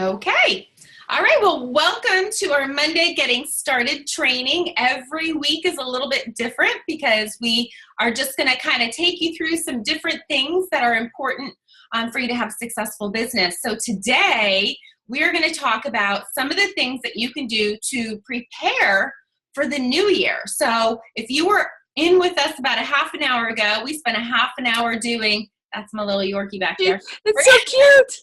Okay. All right. Well, welcome to our Monday Getting Started training. Every week is a little bit different because we are just going to kind of take you through some different things that are important for you to have a successful business. So today we are going to talk about some of the things that you can do to prepare for the new year. So if you were in with us about a half an hour ago, we spent a half an hour doing, that's my little Yorkie back there. It's so cute.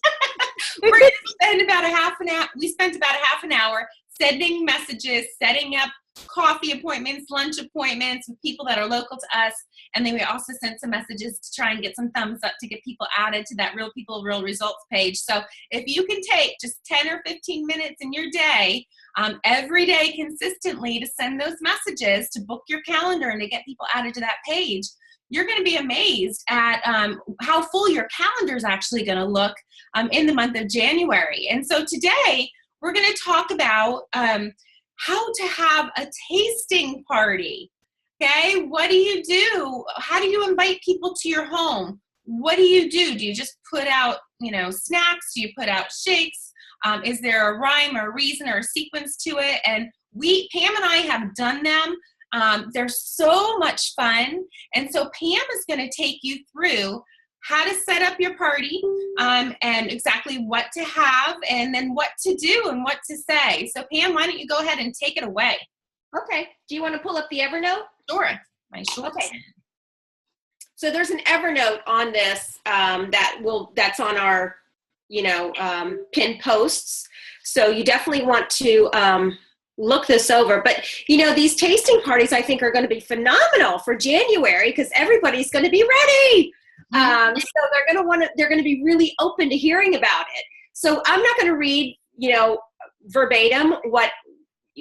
We're going to spend about a half an hour. We spent about a half an hour sending messages, setting up coffee appointments, lunch appointments with people that are local to us. And then we also sent some messages to try and get some thumbs up to get people added to that Real People, Real Results page. So if you can take just 10 or 15 minutes in your day, every day consistently to send those messages, to book your calendar and to get people added to that page, you're going to be amazed at how full your calendar is actually going to look in the month of January. And so today we're going to talk about how to have a tasting party. Okay, what do you do? How do you invite people to your home? What do? Do you just put out, snacks? Do you put out shakes? Is there a rhyme or a reason or a sequence to it? And Pam and I have done them. They're so much fun. And so Pam is going to take you through how to set up your party and exactly what to have and then what to do and what to say. So Pam, why don't you go ahead and take it away? Okay. Do you want to pull up the Evernote? Sure. Okay. So there's an Evernote on this that's on our, pinned posts. So you definitely want to look this over. But, these tasting parties I think are going to be phenomenal for January because everybody's going to be ready. So they're going to be really open to hearing about it. So I'm not going to read, verbatim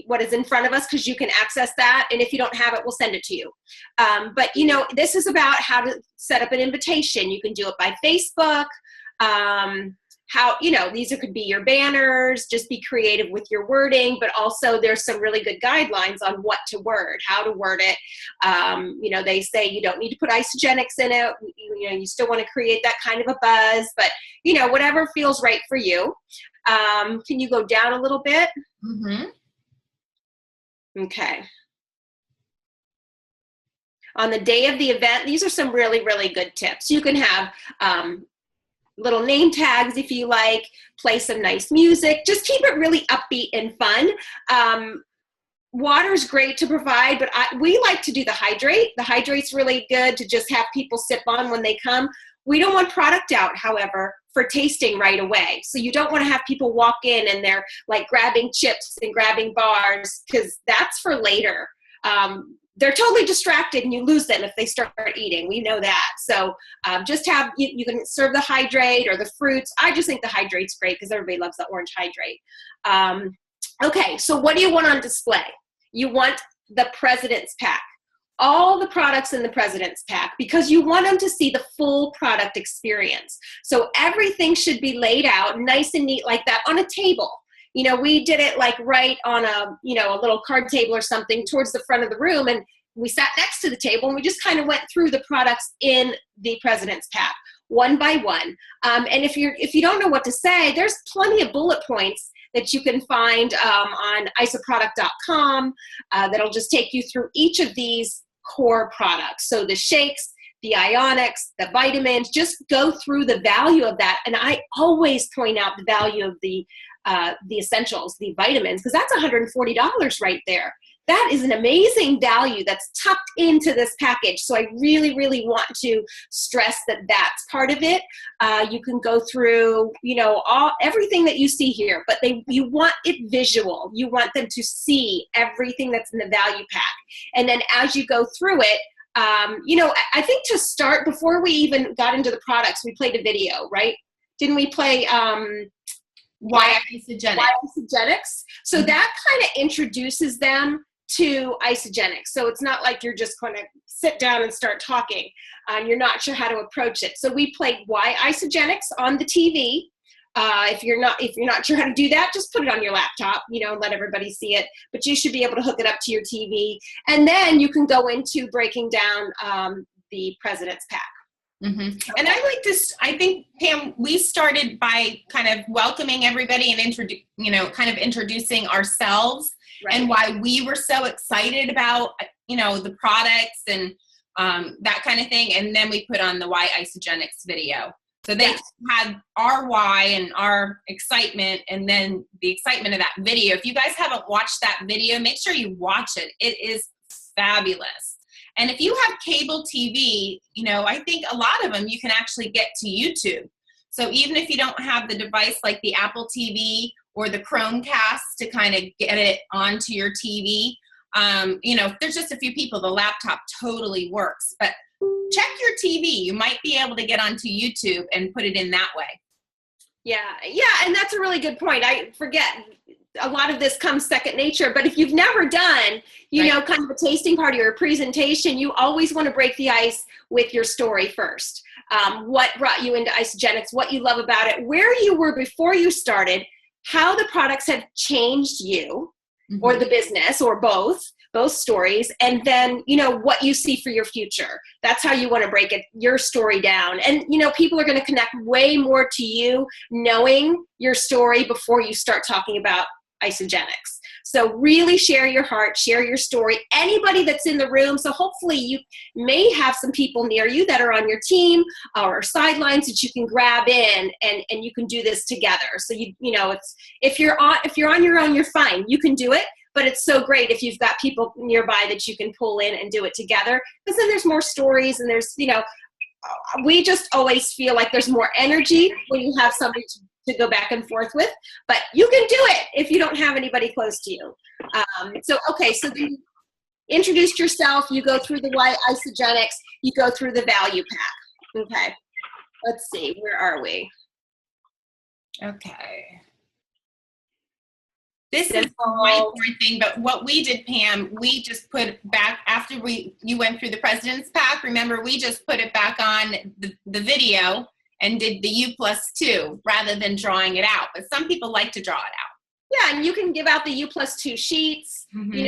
what is in front of us because you can access that. And if you don't have it, we'll send it to you. But this is about how to set up an invitation. You can do it by Facebook. These could be your banners, just be creative with your wording, but also there's some really good guidelines on what to word, how to word it. They say you don't need to put isogenics in it. You still want to create that kind of a buzz, but whatever feels right for you. Can you go down a little bit? Mm-hmm. Okay. On the day of the event, these are some really, really good tips. You can have little name tags if you like, play some nice music, just keep it really upbeat and fun. Water's great to provide, but we like to do the hydrate. The hydrate's really good to just have people sip on when they come. We don't want product out, however, for tasting right away. So you don't want to have people walk in and they're like grabbing chips and grabbing bars because that's for later. They're totally distracted and you lose them if they start eating. We know that. So just have, you can serve the hydrate or the fruits. I just think the hydrate's great because everybody loves the orange hydrate. Okay, so what do you want on display? You want the President's Pack. All the products in the President's Pack because you want them to see the full product experience. So everything should be laid out nice and neat like that on a table. We did it like right on a little card table or something towards the front of the room, and we sat next to the table and we just kind of went through the products in the President's Pack one by one. And if you don't know what to say, there's plenty of bullet points that you can find on isoproduct.com that'll just take you through each of these core products. So the shakes, the ionics, the vitamins, just go through the value of that. And I always point out the value of the essentials, the vitamins, because that's $140 right there. That is an amazing value that's tucked into this package. So I really, really want to stress that that's part of it. You can go through, everything that you see here, but you want it visual. You want them to see everything that's in the value pack. And then as you go through it, I think to start, before we even got into the products, we played a video, right? Didn't we play Why isogenics? So that kind of introduces them to isogenics. So it's not like you're just going to sit down and start talking and you're not sure how to approach it. So we played why isogenics on the TV. If you're not sure how to do that, just put it on your laptop, and let everybody see it. But you should be able to hook it up to your TV. And then you can go into breaking down the President's Pack. And I like this. I think, Pam, we started by kind of welcoming everybody and introducing ourselves and why we were so excited about, the products and that kind of thing. And then we put on the Why Isogenics video. So they had our why and our excitement, and then the excitement of that video. If you guys haven't watched that video, make sure you watch it. It is fabulous. And if you have cable TV, I think a lot of them you can actually get to YouTube. So even if you don't have the device like the Apple TV or the Chromecast to kind of get it onto your TV, if there's just a few people, the laptop totally works. But check your TV. You might be able to get onto YouTube and put it in that way. Yeah, and that's a really good point. I forget, a lot of this comes second nature, but if you've never done, kind of a tasting party or a presentation, you always want to break the ice with your story first. What brought you into Isogenics, what you love about it, where you were before you started, how the products have changed you or the business or both stories, and then, what you see for your future. That's how you want to break your story down. And, people are going to connect way more to you knowing your story before you start talking about Isogenics. So really share your heart, share your story, anybody that's in the room. So hopefully you may have some people near you that are on your team or sidelines that you can grab in and you can do this together. So it's, if you're on your own, you're fine. You can do it, but it's so great if you've got people nearby that you can pull in and do it together, because then there's more stories and there's, we just always feel like there's more energy when you have somebody to go back and forth with, but you can do it if you don't have anybody close to you. So then introduce yourself, you go through the Why Isogenics, you go through the value pack. Okay, let's see, where are we? Okay. This is the whiteboard thing, but what we did, Pam, we just put back, after you went through the President's Pack, remember, we just put it back on the video and did the U+2 rather than drawing it out. But some people like to draw it out. Yeah, and you can give out the U+2 sheets. We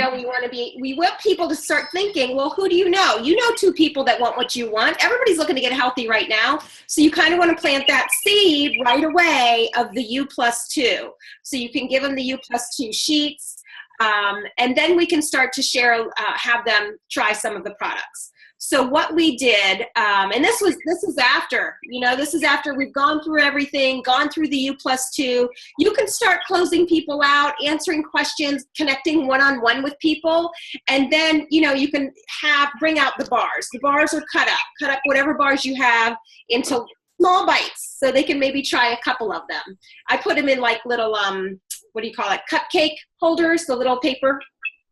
want people to start thinking, well, who do you know? You know 2 people that want what you want. Everybody's looking to get healthy right now. So you kind of want to plant that seed right away of the U+2. So you can give them the U+2 sheets. And then we can start to share, have them try some of the products. So what we did, and this is after, this is after we've gone through everything, gone through the U+2. You can start closing people out, answering questions, connecting one-on-one with people, and then, you can bring out the bars. The bars are cut up whatever bars you have into small bites, so they can maybe try a couple of them. I put them in like little, cupcake holders, the little paper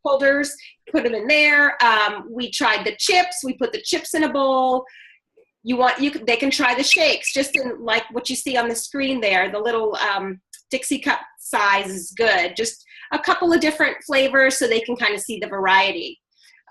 holders, put them in there. We tried the chips. We put the chips in a bowl. They can try the shakes, just in like what you see on the screen there. The little Dixie cup size is good. Just a couple of different flavors so they can kind of see the variety.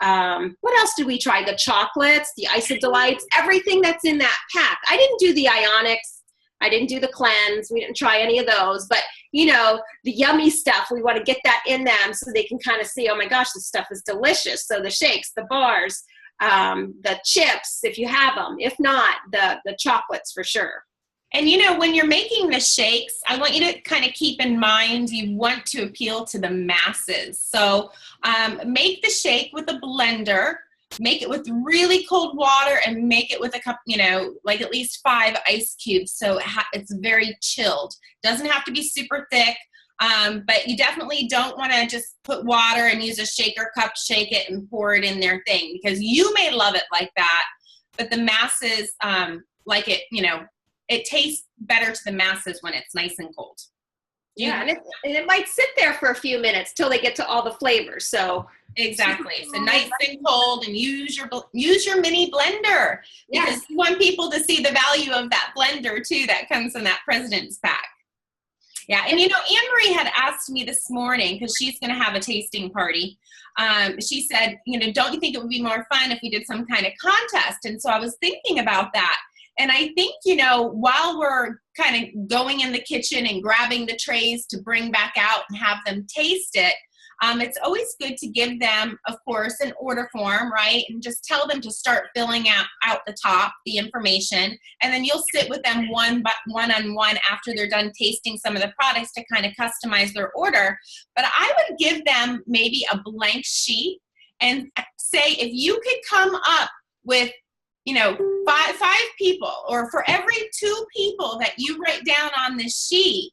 What else did we try? The chocolates, the Iso Delights, everything that's in that pack. I didn't do the Ionics. I didn't do the cleanse. We didn't try any of those, but the yummy stuff, we want to get that in them so they can kind of see, oh my gosh, this stuff is delicious. So the shakes, the bars, the chips, if you have them, if not, the chocolates for sure. And when you're making the shakes, I want you to kind of keep in mind, you want to appeal to the masses. So make the shake with a blender. Make it with really cold water and make it with a cup, like at least 5 ice cubes. So it's very chilled. Doesn't have to be super thick, but you definitely don't want to just put water and use a shaker cup, shake it and pour it in their thing, because you may love it like that, but the masses like it, it tastes better to the masses when it's nice and cold. Yeah, and it might sit there for a few minutes till they get to all the flavors. So exactly. So nice and cold, and use your mini blender, because you want people to see the value of that blender too that comes in that President's Pack. Yeah, and Anne-Marie had asked me this morning, because she's going to have a tasting party. She said, don't you think it would be more fun if we did some kind of contest? And so I was thinking about that. And I think, while we're kind of going in the kitchen and grabbing the trays to bring back out and have them taste it, It's always good to give them, of course, an order form, right? And just tell them to start filling out the top, the information. And then you'll sit with them one-on-one after they're done tasting some of the products to kind of customize their order. But I would give them maybe a blank sheet and say, if you could come up with, you know, five people, or for every 2 people that you write down on this sheet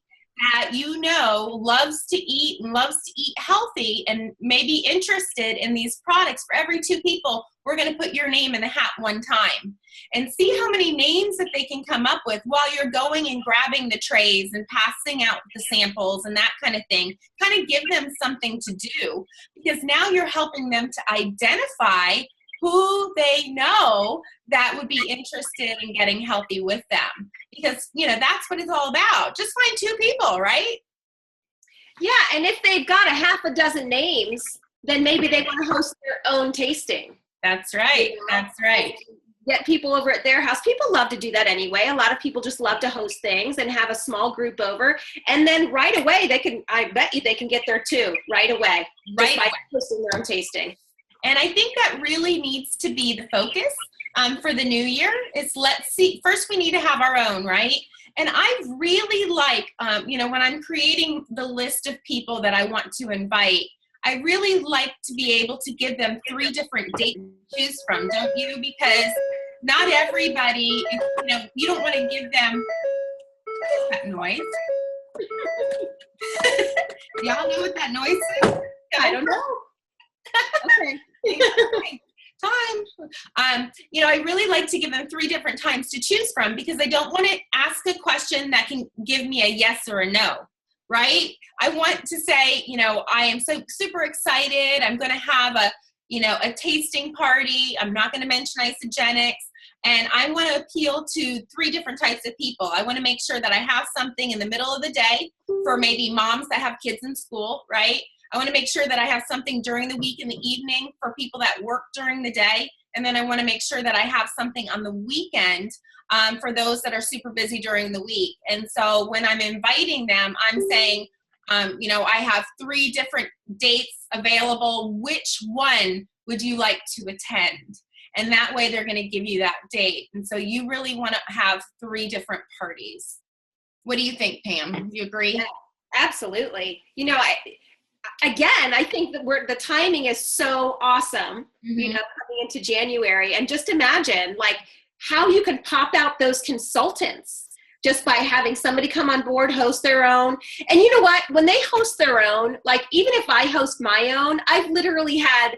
that you know loves to eat and loves to eat healthy and may be interested in these products, for every 2 people, we're going to put your name in the hat one time, and see how many names that they can come up with while you're going and grabbing the trays and passing out the samples and that kind of thing. Kind of give them something to do, because now you're helping them to identify who they know that would be interested in getting healthy with them. Because, you know, that's what it's all about. Just find 2 people, right? Yeah, and if they've got a half a dozen names, then maybe they want to host their own tasting. That's right. You know? That's right. Get people over at their house. People love to do that anyway. A lot of people just love to host things and have a small group over. And then right away, I bet you they can get there too, right away. Right. Just by hosting their own tasting. And I think that really needs to be the focus for the new year. Is, let's see, first we need to have our own, right? And I really like, you know, when I'm creating the list of people that I want to invite, I really like to be able to give them 3 different dates to choose from, don't you? Because not everybody, you know, you don't want to give them, what is that noise? Y'all know what that noise is? I don't know. Okay. Time. You know, I really like to give them 3 different times to choose from, because I don't want to ask a question that can give me a yes or a no, right? I want to say, you know, I am so super excited. I'm going to have a, you know, a tasting party. I'm not going to mention isogenics. And I want to appeal to 3 different types of people. I want to make sure that I have something in the middle of the day for maybe moms that have kids in school, right? I want to make sure that I have something during the week in the evening for people that work during the day. And then I want to make sure that I have something on the weekend for those that are super busy during the week. And so when I'm inviting them, I'm saying, you know, I have 3 different dates available. Which one would you like to attend? And that way they're going to give you that date. And so you really want to have 3 different parties. What do you think, Pam? Do you agree? Yeah, absolutely. You know, I think that the timing is so awesome, you know, coming into January. And just imagine, like, how you can pop out those consultants just by having somebody come on board, host their own. And you know what? When they host their own, like, even if I host my own, I've literally had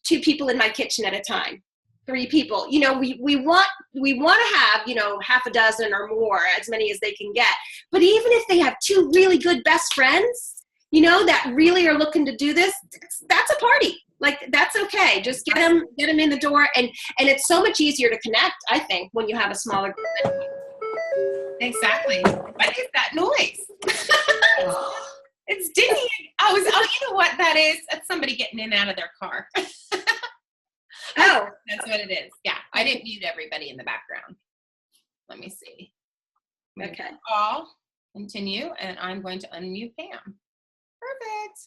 2 people in my kitchen at a time, 3 people. You know, we want to have, you know, half a dozen or more, as many as they can get. But even if they have 2 really good best friends, you know, that really are looking to do this, that's a party. Like, that's okay. Just get them in the door. And it's so much easier to connect, I think, when you have a smaller group. Exactly. What is that noise? It's dinging. Oh, you know what that is? That's somebody getting in and out of their car. Oh. That's what it is. Yeah. I didn't mute everybody in the background. Let me see. Okay. All continue, and I'm going to unmute Pam. Perfect.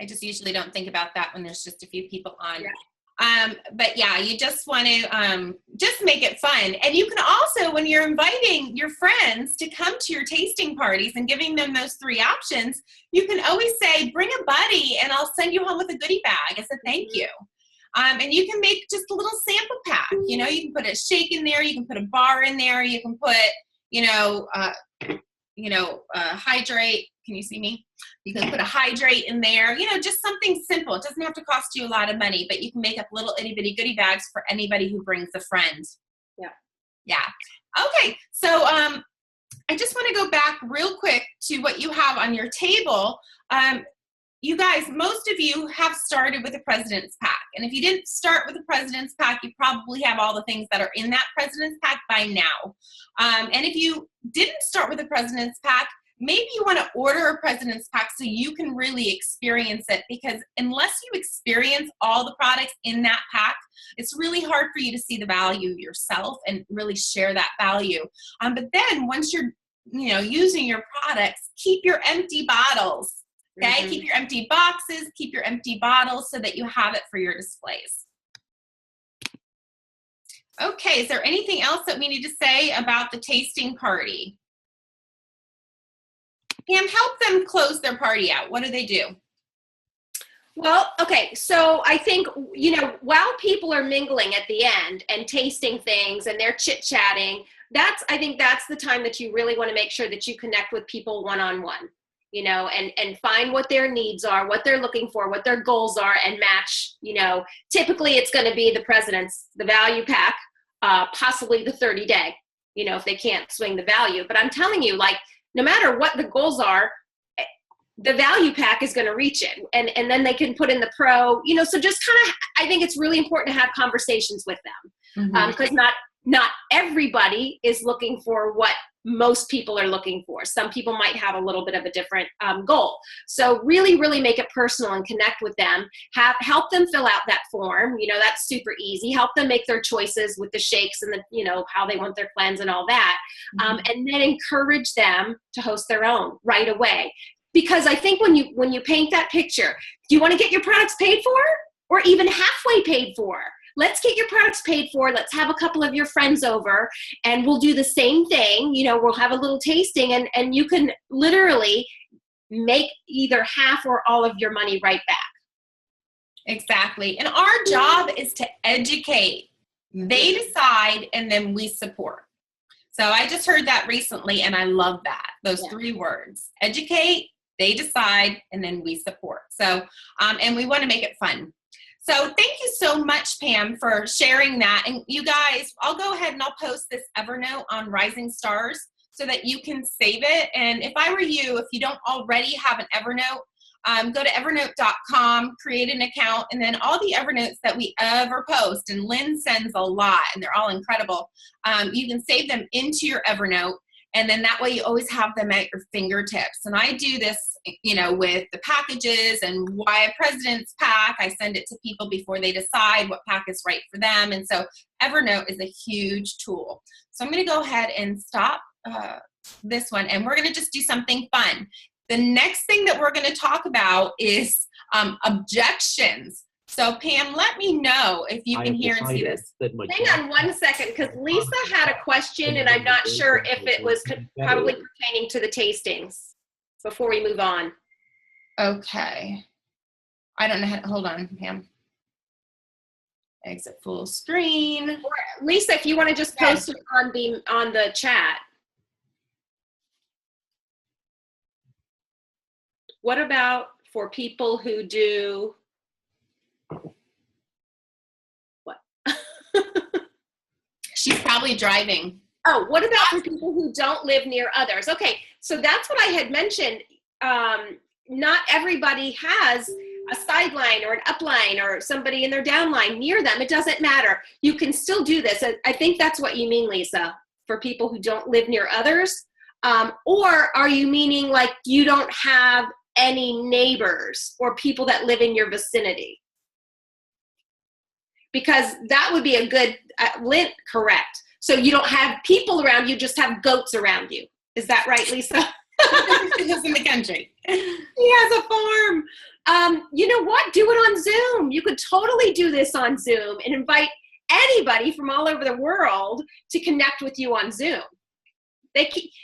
I just usually don't think about that when there's just a few people on. Yeah. But yeah, you just want to just make it fun. And you can also, when you're inviting your friends to come to your tasting parties and giving them those 3 options, you can always say, bring a buddy and I'll send you home with a goodie bag as a thank you. And you can make just a little sample pack. You know, you can put a shake in there. You can put a bar in there. You can put, hydrate. Can you see me? You can put a hydrate in there, you know, just something simple. It doesn't have to cost you a lot of money, but you can make up little itty bitty goodie bags for anybody who brings a friend. Yeah. Yeah. Okay. So I just want to go back real quick to what you have on your table. You guys, most of you have started with a President's Pack. And if you didn't start with a President's Pack, you probably have all the things that are in that President's Pack by now. And if you didn't start with a President's Pack, maybe you want to order a President's Pack so you can really experience it, because unless you experience all the products in that pack, it's really hard for you to see the value yourself and really share that value. But then once you're, using your products, keep your empty bottles. Okay, keep your empty boxes, keep your empty bottles so that you have it for your displays. Okay, is there anything else that we need to say about the tasting party? Pam, help them close their party out. What do they do? Well, okay, so I think, you know, while people are mingling at the end and tasting things and they're chit-chatting, I think that's the time that you really want to make sure that you connect with people one-on-one, you know, and find what their needs are, what they're looking for, what their goals are, and match, you know, typically it's going to be the value pack, possibly the 30-day, you know, if they can't swing the value. But I'm telling you, like, no matter what the goals are, the value pack is going to reach it, and then they can put in the pro, you know, so just kind of, I think it's really important to have conversations with them, because not everybody is looking for what most people are looking for. Some people might have a little bit of a different goal. So really, really make it personal and connect with them. Help them fill out that form. You know, that's super easy. Help them make their choices with the shakes and the, you know, how they want their cleanse and all that. And then encourage them to host their own right away. Because I think when you paint that picture, do you want to get your products paid for or even halfway paid for? Let's get your products paid for. Let's have a couple of your friends over and we'll do the same thing. You know, we'll have a little tasting and you can literally make either half or all of your money right back. Exactly. And our job is to educate. They decide and then we support. So I just heard that recently and I love that. Those 3 words: educate, they decide, and then we support. So, and we want to make it fun. So thank you so much, Pam, for sharing that. And you guys, I'll go ahead and I'll post this Evernote on Rising Stars so that you can save it. And if I were you, if you don't already have an Evernote, go to evernote.com, create an account, and then all the Evernotes that we ever post, and Lynn sends a lot, and they're all incredible, you can save them into your Evernote. And then that way you always have them at your fingertips. And I do this, you know, with the packages and why a President's pack. I send it to people before they decide what pack is right for them. And so Evernote is a huge tool. So I'm going to go ahead and stop this one. And we're going to just do something fun. The next thing that we're going to talk about is objections. So Pam, let me know if you can hear and see this. Hang on 1 second, because Lisa had a question and I'm not sure if it was probably pertaining to the tastings before we move on. Okay. I don't know how to, hold on, Pam. Exit full screen. Or Lisa, if you want to just post it on the chat. What about for people who do what? She's probably driving. Oh, what about for people who don't live near others? Okay, so that's what I had mentioned. Not everybody has a sideline or an upline or somebody in their downline near them. It doesn't matter. You can still do this. I think that's what you mean, Lisa, for people who don't live near others. Or are you meaning like you don't have any neighbors or people that live in your vicinity? Because that would be a good, correct. So you don't have people around you, just have goats around you. Is that right, Lisa? He lives in the country. He has a farm. You know what? Do it on Zoom. You could totally do this on Zoom and invite anybody from all over the world to connect with you on Zoom.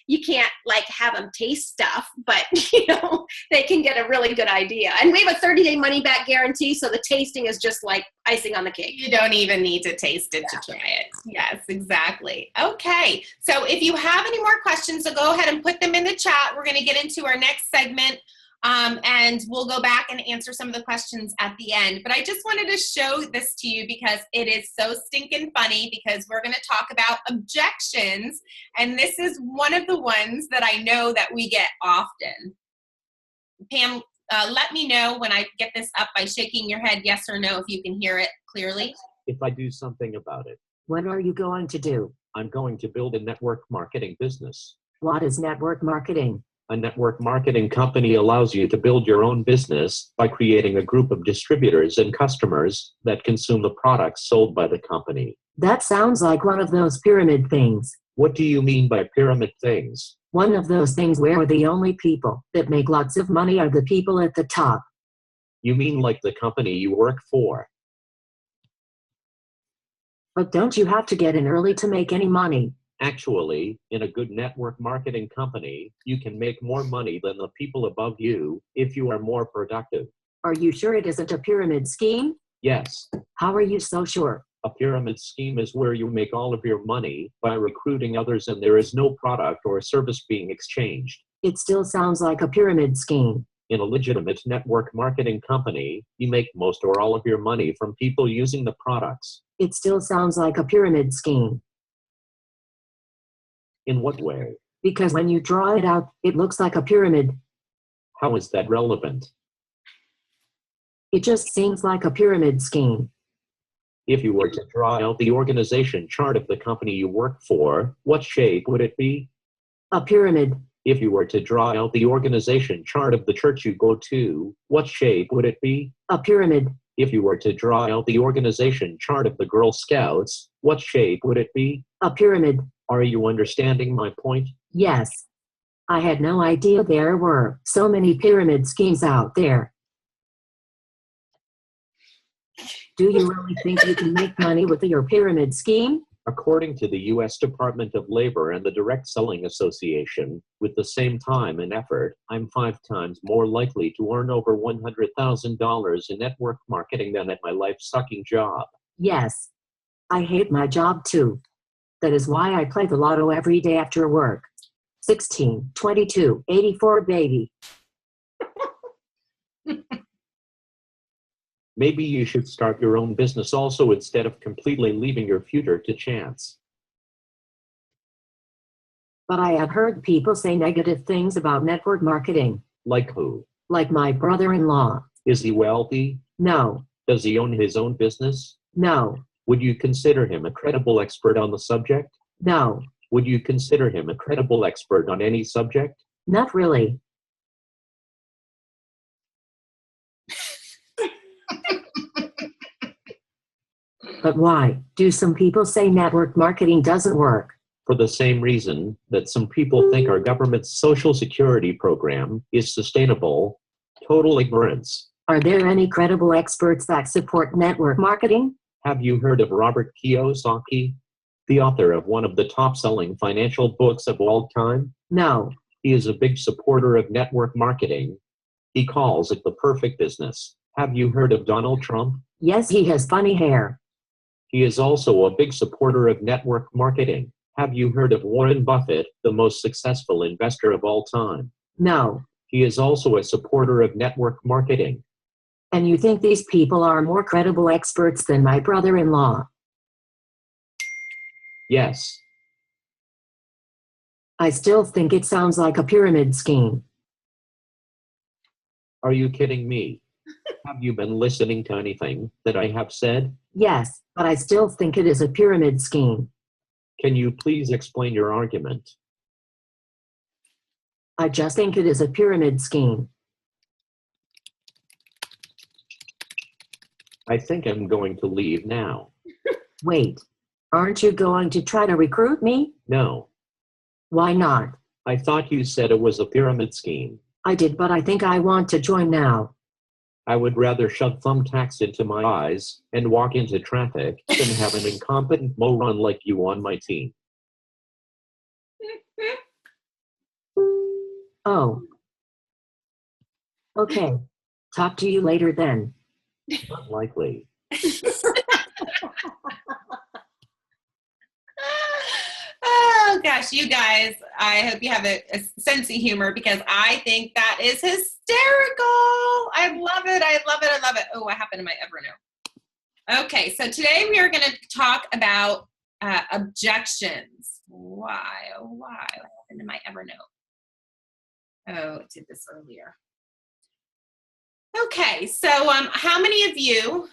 You can't like have them taste stuff, but you know, they can get a really good idea. And we have a 30-day money back guarantee, so the tasting is just like icing on the cake. You don't even need to taste it to try it. Yes, exactly. Okay, so if you have any more questions, so go ahead and put them in the chat. We're going to get into our next segment, and we'll go back and answer some of the questions at the end. But I just wanted to show this to you because it is so stinking funny, because we're going to talk about objections. And this is one of the ones that I know that we get often. Pam, let me know when I get this up by shaking your head yes or no if you can hear it clearly. If I do something about it. What are you going to do? I'm going to build a network marketing business. What is network marketing? A network marketing company allows you to build your own business by creating a group of distributors and customers that consume the products sold by the company. That sounds like one of those pyramid things. What do you mean by pyramid things? One of those things where the only people that make lots of money are the people at the top. You mean like the company you work for? But don't you have to get in early to make any money? Actually, in a good network marketing company, you can make more money than the people above you if you are more productive. Are you sure it isn't a pyramid scheme? Yes, How are you so sure? a pyramid scheme is where you make all of your money by recruiting others and there is no product or service being exchanged. It still sounds like a pyramid scheme. In a legitimate network marketing company, you make most or all of your money from people using the products. It still sounds like a pyramid scheme. In what way? Because when you draw it out, it looks like a pyramid. How is that relevant? It just seems like a pyramid scheme. If you were to draw out the organization chart of the company you work for, what shape would it be? A pyramid. If you were to draw out the organization chart of the church you go to, what shape would it be? A pyramid. If you were to draw out the organization chart of the Girl Scouts, what shape would it be? A pyramid. Are you understanding my point? Yes. I had no idea there were so many pyramid schemes out there. Do you really think you can make money with your pyramid scheme? According to the U.S. Department of Labor and the Direct Selling Association, with the same time and effort, I'm 5 times more likely to earn over $100,000 in network marketing than at my life-sucking job. Yes. I hate my job too. That is why I play the lotto every day after work. 16, 22, 84, baby. Maybe you should start your own business also instead of completely leaving your future to chance. But I have heard people say negative things about network marketing. Like who? Like my brother-in-law. Is he wealthy? No, Does he own his own business? no, Would you consider him a credible expert on the subject? no, Would you consider him a credible expert on any subject? not really. But why do some people say network marketing doesn't work? For the same reason that some people think our government's Social Security program is sustainable, total ignorance. Are there any credible experts that support network marketing? Have you heard of Robert Kiyosaki, the author of one of the top-selling financial books of all time? No. He is a big supporter of network marketing. He calls it the perfect business. Have you heard of Donald Trump? Yes, he has funny hair. He is also a big supporter of network marketing. Have you heard of Warren Buffett, the most successful investor of all time? No. He is also a supporter of network marketing. And you think these people are more credible experts than my brother-in-law? Yes. I still think it sounds like a pyramid scheme. Are you kidding me? Have you been listening to anything that I have said? Yes, but I still think it is a pyramid scheme. Can you please explain your argument? I just think it is a pyramid scheme. I think I'm going to leave now. Wait, aren't you going to try to recruit me? No, Why not? I thought you said it was a pyramid scheme. I did, but I think I want to join now. I would rather shove thumbtacks into my eyes and walk into traffic than have an incompetent moron like you on my team. Oh. Okay. Talk to you later then. Not likely. Oh gosh, you guys, I hope you have a sense of humor because I think that is hysterical. I love it. I love it. I love it. Oh, what happened to my Evernote? Okay, so today we are going to talk about objections. Why? Oh, why? What happened to my Evernote? Oh, it did this earlier. Okay, so how many of you?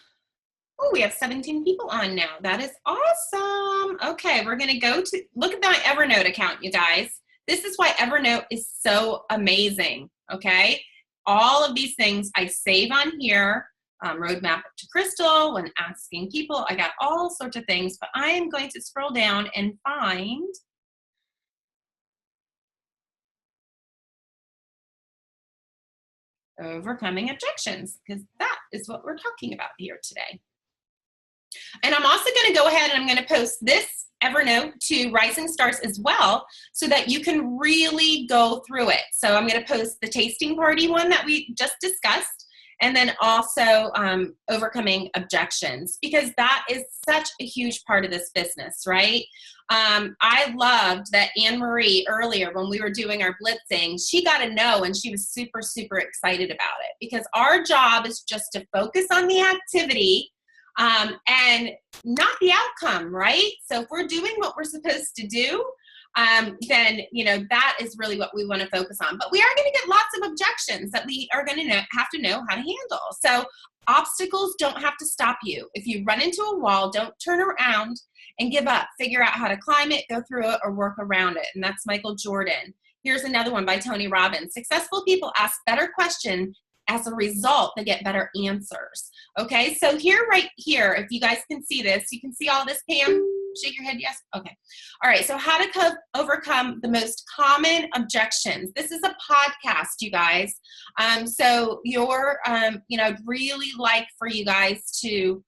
Oh, we have 17 people on now. That is awesome. Okay, we're going to go to look at my Evernote account, you guys. This is why Evernote is so amazing, okay? All of these things I save on here, roadmap to Crystal, when asking people. I got all sorts of things, but I am going to scroll down and find overcoming objections, because that is what we're talking about here today. And I'm also going to go ahead and I'm going to post this Evernote to Rising Stars as well, so that you can really go through it. So I'm going to post the tasting party one that we just discussed, and then also overcoming objections, because that is such a huge part of this business, right? I loved that Anne-Marie earlier when we were doing our blitzing, she got a no and she was super, super excited about it, because our job is just to focus on the activity and not the outcome, right? So if we're doing what we're supposed to do, then, that is really what we want to focus on. But we are going to get lots of objections that we are going to have to know how to handle. So obstacles don't have to stop you. If you run into a wall, don't turn around and give up. Figure out how to climb it, go through it, or work around it. And that's Michael Jordan. Here's another one by Tony Robbins. Successful people ask better questions. As a result, they get better answers. Okay, so right here, if you guys can see this, you can see all this, Pam? Shake your head, yes? Okay. All right, so how to overcome the most common objections. This is a podcast, you guys. So I'd really like for you guys to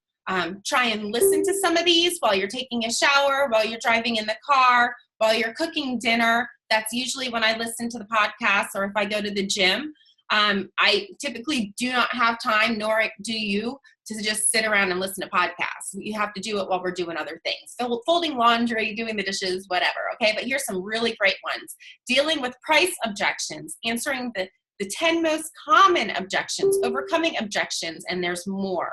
try and listen to some of these while you're taking a shower, while you're driving in the car, while you're cooking dinner. That's usually when I listen to the podcast, or if I go to the gym. I typically do not have time, nor do you, to just sit around and listen to podcasts. You have to do it while we're doing other things. So folding laundry, doing the dishes, whatever. Okay, but here's some really great ones. Dealing with price objections, answering the 10 most common objections, overcoming objections, and there's more.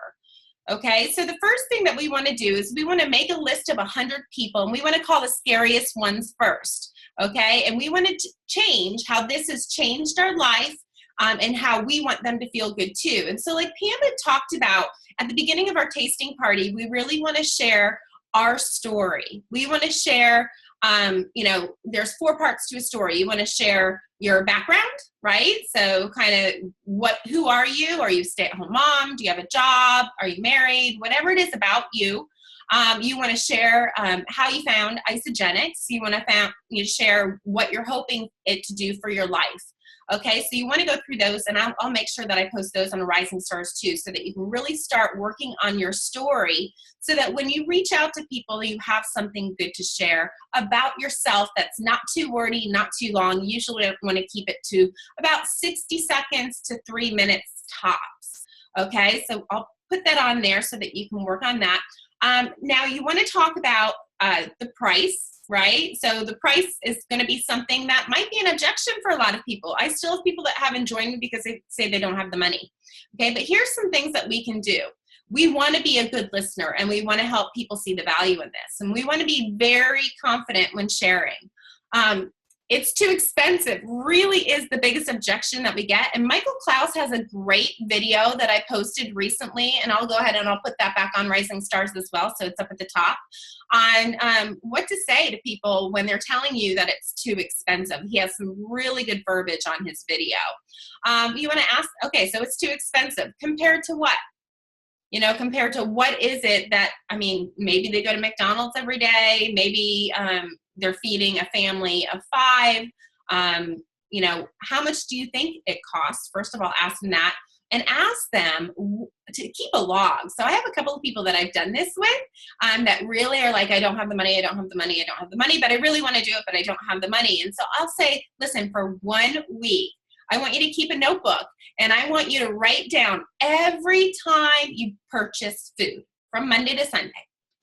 Okay, so the first thing that we want to do is we want to make a list of 100 people, and we want to call the scariest ones first. Okay, and we want to change how this has changed our life. And how we want them to feel good too. And so like Pam had talked about at the beginning of our tasting party, we really want to share our story. We want to share, there's 4 parts to a story. You want to share your background, right? So kind of who are you? Are you a stay-at-home mom? Do you have a job? Are you married? Whatever it is about you. You want to share how you found Isogenics. You want to share what you're hoping it to do for your life. Okay, so you want to go through those, and I'll make sure that I post those on Rising Stars too, so that you can really start working on your story, so that when you reach out to people, you have something good to share about yourself that's not too wordy, not too long. You usually want to keep it to about 60 seconds to 3 minutes tops. Okay, so I'll put that on there so that you can work on that. Now you want to talk about the price. Right? So the price is going to be something that might be an objection for a lot of people. I still have people that haven't joined me because they say they don't have the money. Okay, but here's some things that we can do. We want to be a good listener, and we want to help people see the value in this. And we want to be very confident when sharing. It's too expensive really is the biggest objection that we get. And Michael Klaus has a great video that I posted recently, and I'll go ahead and I'll put that back on Rising Stars as well, so it's up at the top, on what to say to people when they're telling you that it's too expensive. He has some really good verbiage on his video. You want to ask, okay, so it's too expensive. Compared to what? Compared to what is it that, maybe they go to McDonald's every day, maybe they're feeding a family of 5. How much do you think it costs? First of all, ask them that, and ask them to keep a log. So I have a couple of people that I've done this with that really are like, I don't have the money, I don't have the money, I don't have the money, but I really want to do it, but I don't have the money. And so I'll say, listen, for 1 week, I want you to keep a notebook, and I want you to write down every time you purchase food from Monday to Sunday.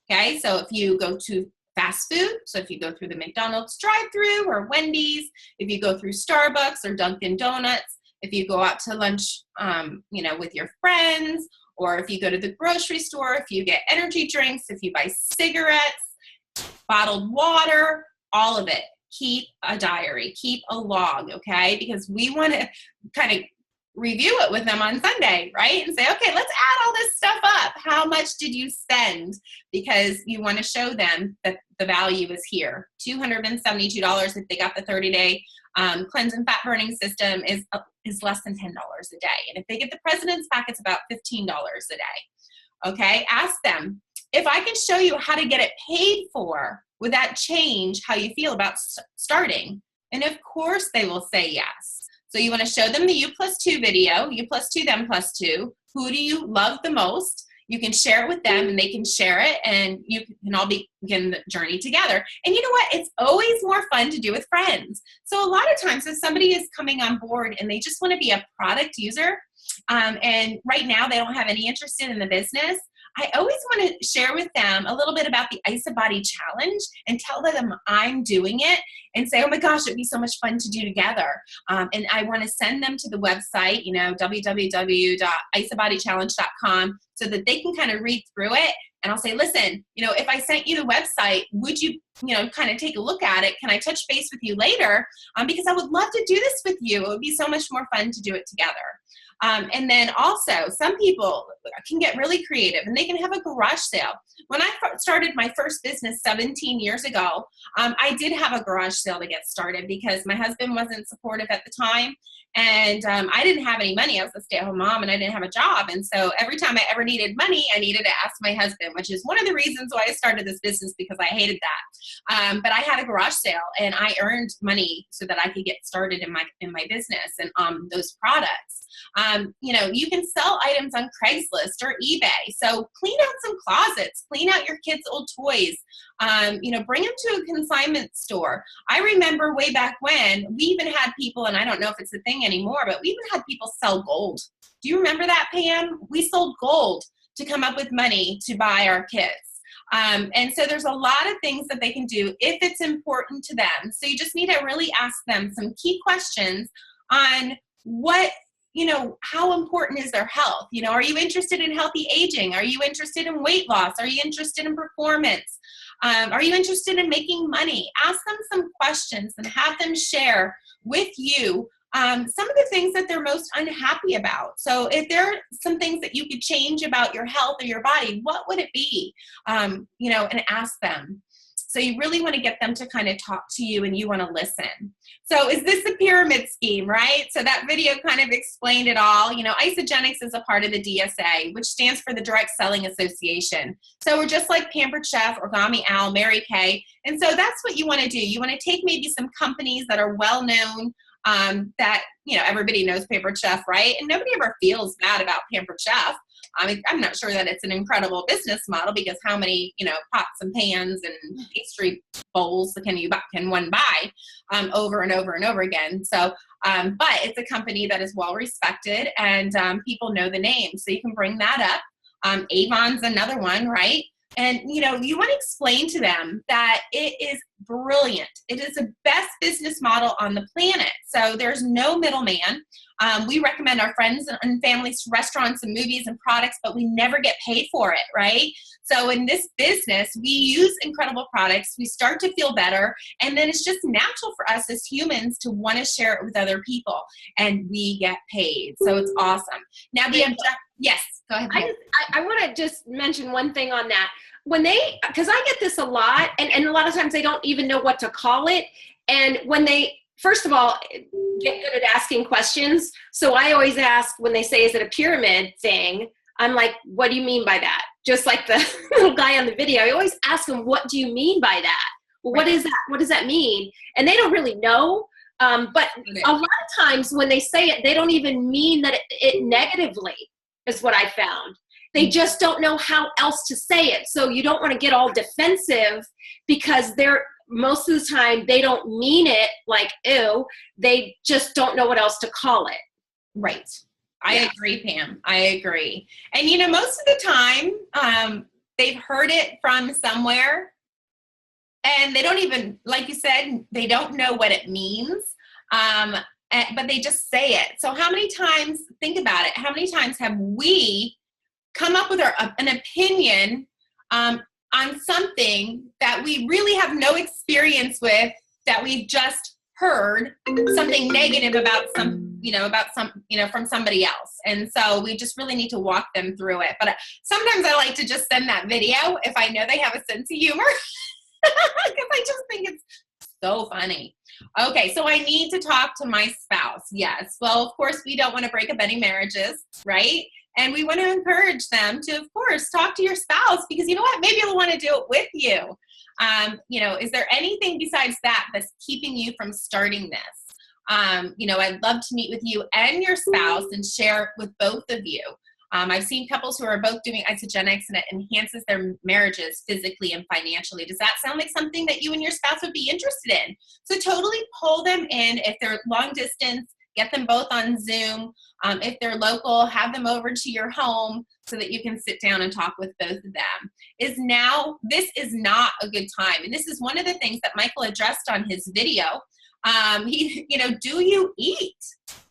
Okay, so if you go to fast food, so if you go through the McDonald's drive-thru or Wendy's, if you go through Starbucks or Dunkin' Donuts, if you go out to lunch, with your friends, or if you go to the grocery store, if you get energy drinks, if you buy cigarettes, bottled water, all of it. Keep a diary, keep a log, okay? Because we want to kind of review it with them on Sunday, right? And say, okay, let's add all this stuff up. How much did you spend? Because you want to show them that the value is here. $272 if they got the 30-day cleanse and fat burning system is less than $10 a day. And if they get the President's Pack, it's about $15 a day. Okay, ask them, if I can show you how to get it paid for, would that change how you feel about starting? And of course they will say yes. So you want to show them the U+2 video, U+2, them +2. Who do you love the most? You can share it with them and they can share it, and you can all begin the journey together. And you know what? It's always more fun to do with friends. So a lot of times if somebody is coming on board and they just want to be a product user, and right now they don't have any interest in the business, I always want to share with them a little bit about the IsaBody challenge and tell them I'm doing it and say, oh my gosh, it'd be so much fun to do together. And I want to send them to the website, www.isabodychallenge.com, so that they can kind of read through it. And I'll say, listen, if I sent you the website, would you, kind of take a look at it? Can I touch base with you later? Because I would love to do this with you. It would be so much more fun to do it together. And then also, some people can get really creative and they can have a garage sale. When I started my first business 17 years ago, I did have a garage sale to get started because my husband wasn't supportive at the time. And I didn't have any money. I was a stay-at-home mom and I didn't have a job. And so every time I ever needed money, I needed to ask my husband, which is one of the reasons why I started this business, because I hated that. But I had a garage sale and I earned money so that I could get started in my business and those products. You can sell items on Craigslist or eBay. So clean out some closets, clean out your kids' old toys, bring them to a consignment store. I remember way back when we even had people, and I don't know if it's a thing anymore, but we even had people sell gold. Do you remember that, Pam? We sold gold to come up with money to buy our kits. And so there's a lot of things that they can do if it's important to them. So you just need to really ask them some key questions on how important is their health? Are you interested in healthy aging? Are you interested in weight loss? Are you interested in performance? Are you interested in making money? Ask them some questions and have them share with you some of the things that they're most unhappy about. So if there are some things that you could change about your health or your body, what would it be? And ask them. So you really want to get them to kind of talk to you and you want to listen. So is this a pyramid scheme, right? So that video kind of explained it all. Isagenix is a part of the DSA, which stands for the Direct Selling Association. So we're just like Pampered Chef, Origami Owl, Mary Kay. And so that's what you want to do. You want to take maybe some companies that are well known, that, everybody knows Pampered Chef, right? And nobody ever feels bad about Pampered Chef. I'm not sure that it's an incredible business model, because how many, pots and pans and pastry bowls can one buy over and over and over again? So, but it's a company that is well respected and people know the name. So you can bring that up. Avon's another one, right? And, you want to explain to them that it is brilliant. It is the best business model on the planet. So there's no middleman. We recommend our friends and families to restaurants and movies and products, but we never get paid for it, right? So in this business, we use incredible products. We start to feel better. And then it's just natural for us as humans to want to share it with other people. And we get paid. So it's awesome. Now, yes, go ahead. I want to just mention one thing on that. Because I get this a lot, and a lot of times they don't even know what to call it. And when they, first of all, get good at asking questions. So I always ask when they say, is it a pyramid thing? I'm like, what do you mean by that? Just like the little guy on the video, I always ask them, what do you mean by that? Well, what is that? What does that mean? And they don't really know. But a lot of times when they say it, they don't even mean that it negatively, is what I found. They just don't know how else to say it. So you don't want to get all defensive, because most of the time they don't mean it like, ew, they just don't know what else to call it. Right. I agree, Pam. I agree. And, most of the time they've heard it from somewhere and they don't even, like you said, they don't know what it means, but they just say it. So how many times, think about it, how many times have we come up with an opinion on something that we really have no experience with, that we've just heard something negative about from somebody else. And so we just really need to walk them through it. But sometimes I like to just send that video if I know they have a sense of humor, because I just think it's so funny. Okay, so I need to talk to my spouse. Yes. Well, of course, we don't want to break up any marriages, right? And we want to encourage them to, of course, talk to your spouse, because you know what? Maybe they'll want to do it with you. Is there anything besides that that's keeping you from starting this? You know, I'd love to meet with you and your spouse and share with both of you. I've seen couples who are both doing isogenics, and it enhances their marriages physically and financially. Does that sound like something that you and your spouse would be interested in? So totally pull them in. If they're long distance, get them both on Zoom. If they're local, have them over to your home so that you can sit down and talk with both of them. This is not a good time. And this is one of the things that Michael addressed on his video. Do you eat?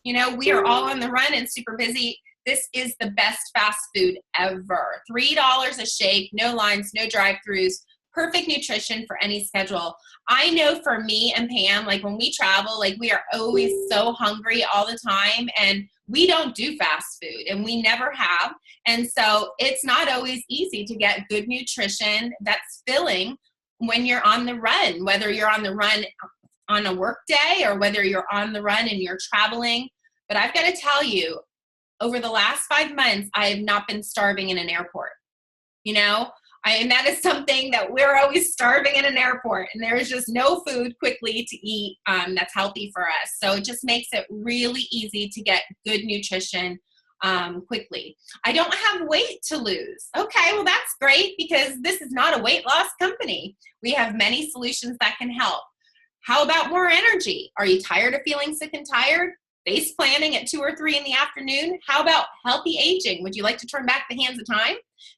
You know, we are all on the run and super busy. This is the best fast food ever. $3 a shake, no lines, no drive-throughs, perfect nutrition for any schedule. I know for me and Pam, like when we travel, like we are always so hungry all the time, and we don't do fast food, and we never have. And so it's not always easy to get good nutrition that's filling when you're on the run, whether you're on the run on a work day or whether you're on the run and you're traveling. But I've got to tell you, over the last 5 months, I have not been starving in an airport. You know, and that is something that we're always starving in an airport, and there is just no food quickly to eat that's healthy for us. So it just makes it really easy to get good nutrition quickly. I don't have weight to lose. Okay, well that's great, because this is not a weight loss company. We have many solutions that can help. How about more energy? Are you tired of feeling sick and tired? Face planning at 2 or 3 in the afternoon? How about healthy aging? Would you like to turn back the hands of time?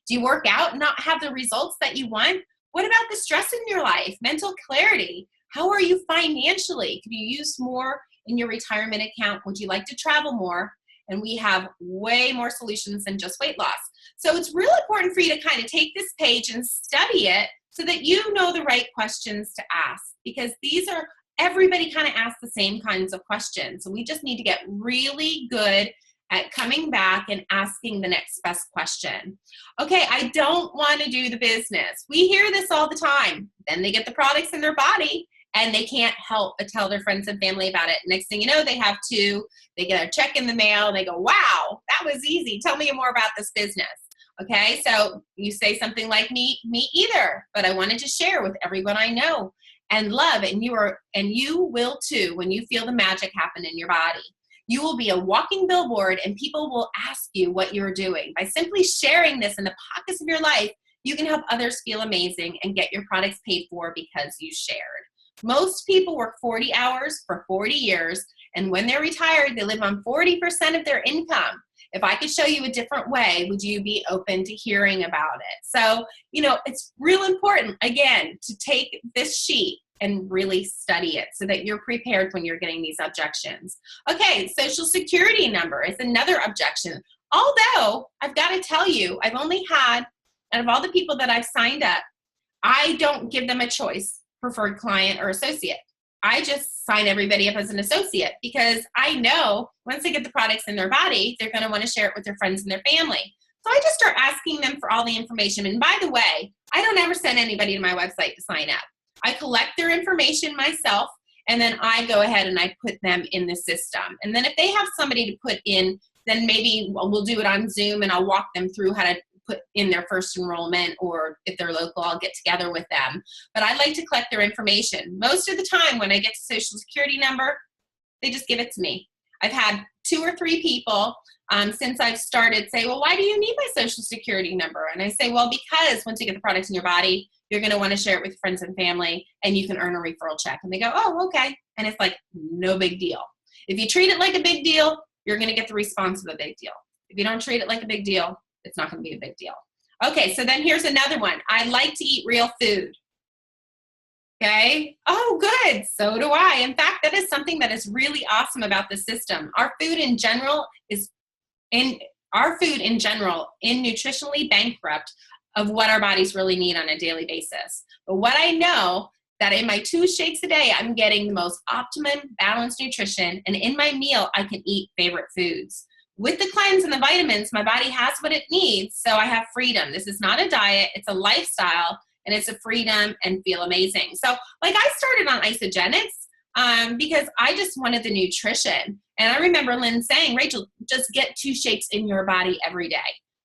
Do you work out and not have the results that you want? What about the stress in your life? Mental clarity? How are you financially? Could you use more in your retirement account? Would you like to travel more? And we have way more solutions than just weight loss. So it's really important for you to kind of take this page and study it so that you know the right questions to ask, because everybody kind of asks the same kinds of questions. So we just need to get really good at coming back and asking the next best question. Okay, I don't want to do the business. We hear this all the time. Then they get the products in their body and they can't help but tell their friends and family about it. Next thing you know, they get a check in the mail and they go, wow, that was easy. Tell me more about this business. Okay, so you say something like me either, but I wanted to share with everyone I know and love, and you will too when you feel the magic happen in your body. You will be a walking billboard, and people will ask you what you're doing. By simply sharing this in the pockets of your life, you can help others feel amazing and get your products paid for because you shared. Most people work 40 hours for 40 years, and when they're retired, they live on 40% of their income. If I could show you a different way, would you be open to hearing about it? So, it's real important, again, to take this sheet and really study it so that you're prepared when you're getting these objections. Okay, Social Security number is another objection. Although, I've got to tell you, I've only had, out of all the people that I've signed up, I don't give them a choice, preferred client or associate. I just sign everybody up as an associate, because I know once they get the products in their body, they're going to want to share it with their friends and their family. So I just start asking them for all the information. And by the way, I don't ever send anybody to my website to sign up. I collect their information myself, and then I go ahead and I put them in the system. And then if they have somebody to put in, then maybe we'll do it on Zoom and I'll walk them through how to put in their first enrollment, or if they're local, I'll get together with them. But I like to collect their information. Most of the time when I get to Social Security number, they just give it to me. I've had 2 or 3 people since I've started say, well, why do you need my Social Security number? And I say, well, because once you get the products in your body, you're going to want to share it with friends and family, and you can earn a referral check. And they go, oh, okay. And it's like, no big deal. If you treat it like a big deal, you're going to get the response of a big deal. If you don't treat it like a big deal, it's not going to be a big deal. Okay, so then here's another one. I like to eat real food. Okay. Oh, good. So do I. In fact, that is something that is really awesome about the system. Our food in general is nutritionally bankrupt of what our bodies really need on a daily basis. But what I know, that in my 2 shakes a day, I'm getting the most optimum balanced nutrition, and in my meal, I can eat favorite foods. With the cleanse and the vitamins, my body has what it needs, so I have freedom. This is not a diet, it's a lifestyle, and it's a freedom and feel amazing. So like I started on isogenics because I just wanted the nutrition. And I remember Lynn saying, Rachel, just get 2 shakes in your body every day.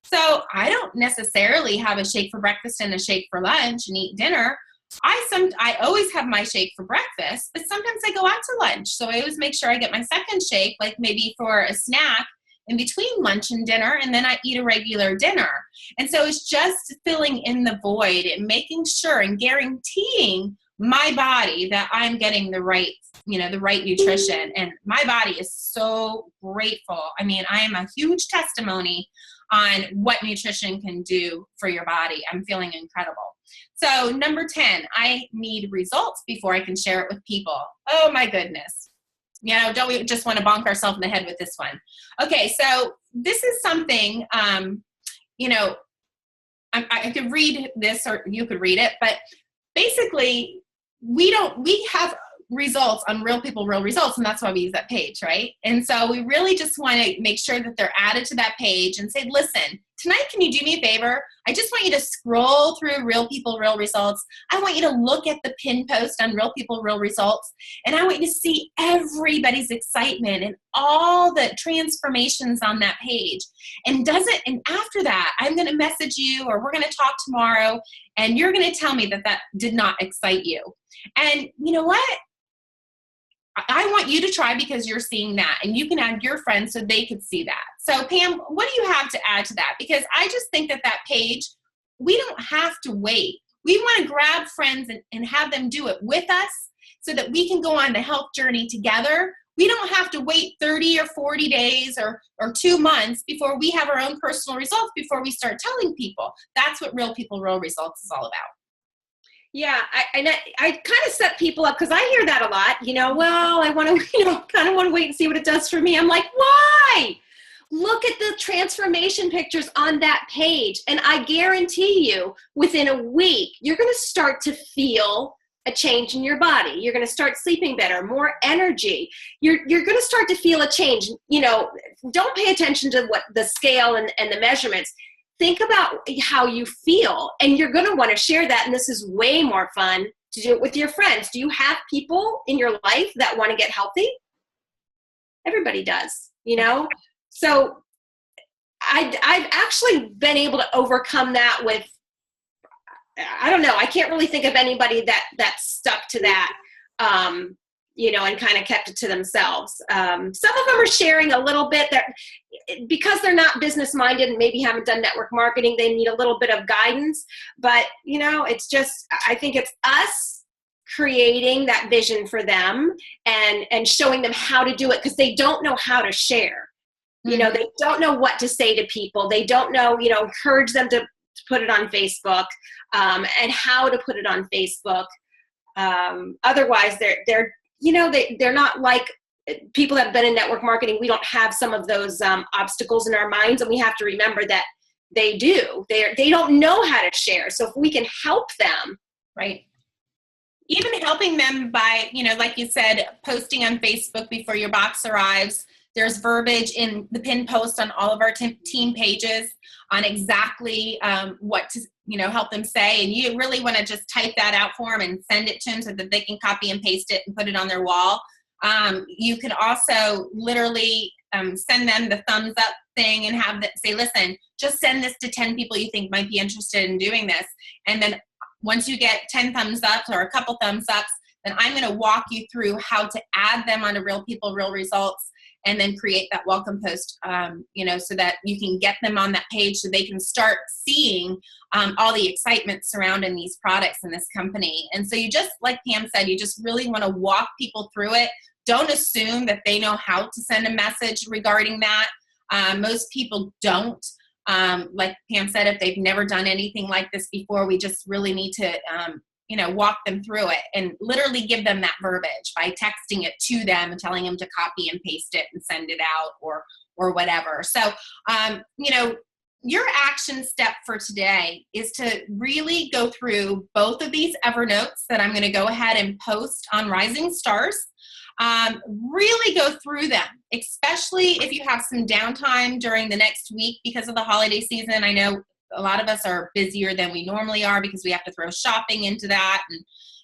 So I don't necessarily have a shake for breakfast and a shake for lunch and eat dinner. I always have my shake for breakfast, but sometimes I go out to lunch. So I always make sure I get my second shake, like maybe for a snack in between lunch and dinner, and then I eat a regular dinner. And so it's just filling in the void and making sure and guaranteeing my body that I'm getting the right, the right nutrition. And my body is so grateful. I mean, I am a huge testimony on what nutrition can do for your body. I'm feeling incredible. So number 10, I need results before I can share it with people. Oh my goodness. Don't we just want to bonk ourselves in the head with this one? Okay, so this is something, I could read this or you could read it, but basically we have results on Real People, Real Results, and that's why we use that page, right? And so we really just want to make sure that they're added to that page and say, listen, tonight, can you do me a favor? I just want you to scroll through Real People, Real Results. I want you to look at the pin post on Real People, Real Results, and I want you to see everybody's excitement and all the transformations on that page. And after that, I'm going to message you, or we're going to talk tomorrow, and you're going to tell me that did not excite you. And you know what? I want you to try, because you're seeing that, and you can add your friends so they could see that. So Pam, what do you have to add to that? Because I just think that page, we don't have to wait. We want to grab friends and have them do it with us so that we can go on the health journey together. We don't have to wait 30 or 40 days or 2 months before we have our own personal results before we start telling people. That's what Real People, Real Results is all about. Yeah, I kind of set people up, because I hear that a lot, well, I want to, kind of want to wait and see what it does for me. I'm like, why? Look at the transformation pictures on that page. And I guarantee you, within a week, you're going to start to feel a change in your body. You're going to start sleeping better, more energy. You're going to start to feel a change. Don't pay attention to what the scale and the measurements. Think about how you feel, and you're going to want to share that. And this is way more fun to do it with your friends. Do you have people in your life that want to get healthy? Everybody does, So I've actually been able to overcome that with, I don't know, I can't really think of anybody that stuck to that, and kind of kept it to themselves. Some of them are sharing a little bit, that because they're not business minded and maybe haven't done network marketing, they need a little bit of guidance. But, it's just, I think it's us creating that vision for them and showing them how to do it, because they don't know how to share. Mm-hmm. They don't know what to say to people. They don't know, encourage them to put it on Facebook, and how to put it on Facebook. Otherwise, they're not like people that have been in network marketing. We don't have some of those obstacles in our minds, and we have to remember that they do. They don't know how to share. So if we can help them, right? Even helping them by, like you said, posting on Facebook before your box arrives. There's verbiage in the pin post on all of our team pages on exactly what to, help them say. And you really want to just type that out for them and send it to them so that they can copy and paste it and put it on their wall. You can also literally send them the thumbs up thing and have them say, listen, just send this to 10 people you think might be interested in doing this. And then once you get 10 thumbs ups or a couple thumbs ups, then I'm going to walk you through how to add them onto Real People, Real Results, and then create that welcome post, so that you can get them on that page so they can start seeing all the excitement surrounding these products in this company. And so you just, like Pam said, you just really want to walk people through it. Don't assume that they know how to send a message regarding that. Most people don't. Like Pam said, if they've never done anything like this before, we just really need to walk them through it and literally give them that verbiage by texting it to them and telling them to copy and paste it and send it out or whatever. So, your action step for today is to really go through both of these Evernotes that I'm going to go ahead and post on Rising Stars. Really go through them, especially if you have some downtime during the next week because of the holiday season. I know a lot of us are busier than we normally are because we have to throw shopping into that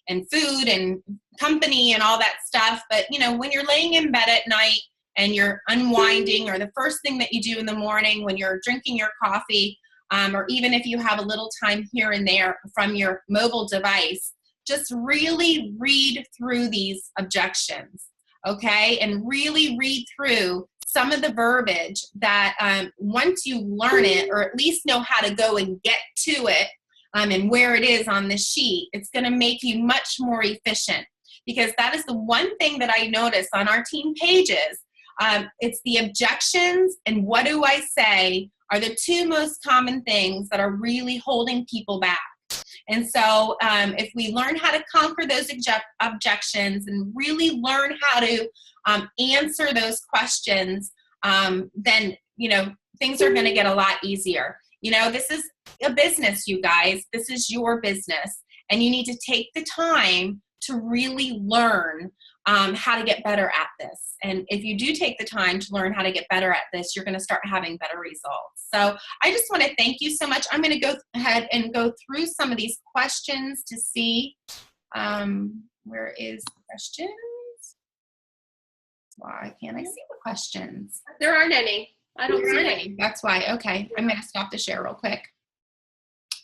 and food and company and all that stuff. But, when you're laying in bed at night and you're unwinding, or the first thing that you do in the morning when you're drinking your coffee, or even if you have a little time here and there from your mobile device, just really read through these objections, okay? And really read through some of the verbiage that once you learn it, or at least know how to go and get to it, and where it is on the sheet, it's going to make you much more efficient. Because that is the one thing that I notice on our team pages. It's the objections and what do I say are the two most common things that are really holding people back. And so if we learn how to conquer those objections and really learn how to answer those questions, then, you know, things are going to get a lot easier. You know, this is a business, you guys. This is your business. And you need to take the time to really learn how to get better at this. And if you do take the time to learn how to get better at this, you're going to start having better results. So I just want to thank you so much. I'm going to go ahead and go through some of these questions to see where is questions? Why can't I see the questions? There aren't any. I don't see any. That's why. Okay. I'm going to stop the share real quick.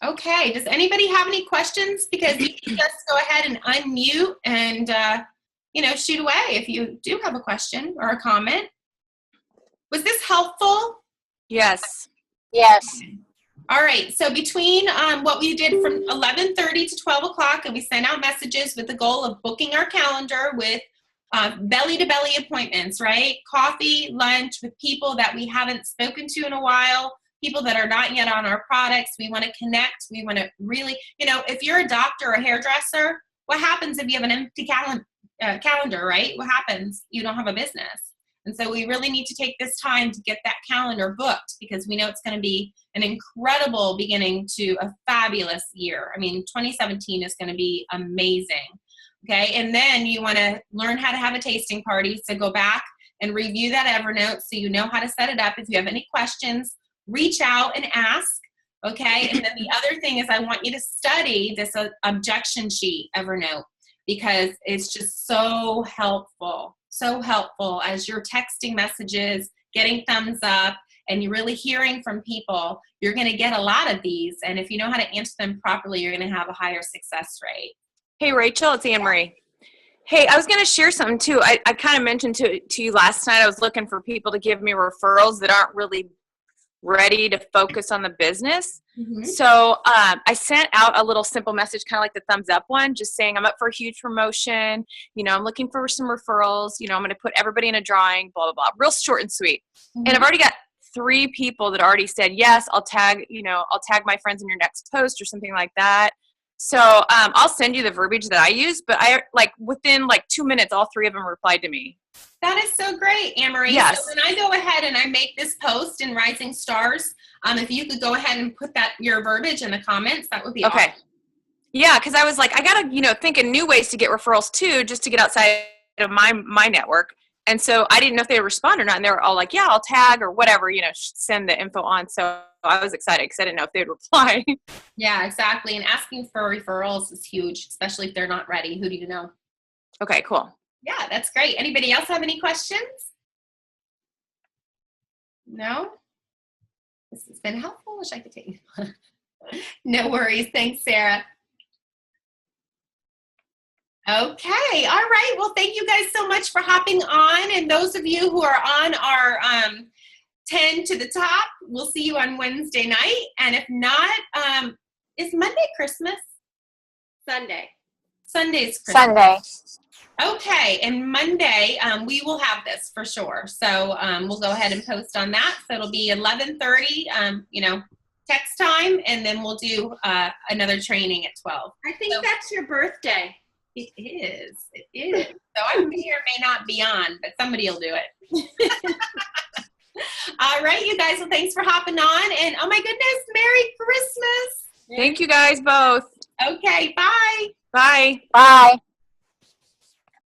Okay. Does anybody have any questions? Because you can just go ahead and unmute and, you know, shoot away if you do have a question or a comment. Was this helpful? Yes. Yes. All right. So between what we did from 11:30 to 12 o'clock, and we sent out messages with the goal of booking our calendar with belly-to-belly appointments, right? Coffee, lunch with people that we haven't spoken to in a while, people that are not yet on our products. We want to connect. We want to really, you know, if you're a doctor or a hairdresser, what happens if you have an empty calendar, right? What happens? You don't have a business. And so we really need to take this time to get that calendar booked because we know it's going to be an incredible beginning to a fabulous year. I mean, 2017 is going to be amazing. Okay, and then you want to learn how to have a tasting party. So go back and review that Evernote so you know how to set it up. If you have any questions, reach out and ask. Okay, and then the other thing is I want you to study this objection sheet Evernote because it's just so helpful as you're texting messages, getting thumbs up, and you're really hearing from people. You're going to get a lot of these, and if you know how to answer them properly, you're going to have a higher success rate. Hey, Rachel, it's Anne Marie. Hey, I was going to share something too. I kind of mentioned to you last night, I was looking for people to give me referrals that aren't really ready to focus on the business. Mm-hmm. So I sent out a little simple message, kind of like the thumbs up one, just saying I'm up for a huge promotion. You know, I'm looking for some referrals. You know, I'm going to put everybody in a drawing, blah, blah, blah. Real short and sweet. Mm-hmm. And I've already got 3 people that already said, yes, I'll tag my friends in your next post or something like that. So I'll send you the verbiage that I use, but within 2 minutes, all 3 of them replied to me. That is so great, Anne-Marie. Yes. So when I go ahead and I make this post in Rising Stars, if you could go ahead and put your verbiage in the comments, that would be okay. Awesome. Yeah, because I was like, I got to, think of new ways to get referrals too, just to get outside of my network. And so I didn't know if they would respond or not. And they were all like, yeah, I'll tag or whatever, send the info on. So I was excited because I didn't know if they'd reply. Yeah, exactly. And asking for referrals is huge, especially if they're not ready. Who do you know? Okay, cool. Yeah, that's great. Anybody else have any questions? No? This has been helpful. Wish I could take No worries. Thanks, Sarah. Okay. All right. Well, thank you guys so much for hopping on. And those of you who are on our 10 to the top, we'll see you on Wednesday night. And if not, is Monday Christmas? Sunday. Sunday's Christmas. Sunday. Okay, and Monday we will have this for sure. So we'll go ahead and post on that. So it'll be 11:30, text time, and then we'll do another training at 12. I think that's your birthday. It is. It is. So I may or may not be on, but somebody will do it. All right, you guys. Well, thanks for hopping on, and oh my goodness, Merry Christmas! Thank you guys both. Okay, bye. Bye. Bye.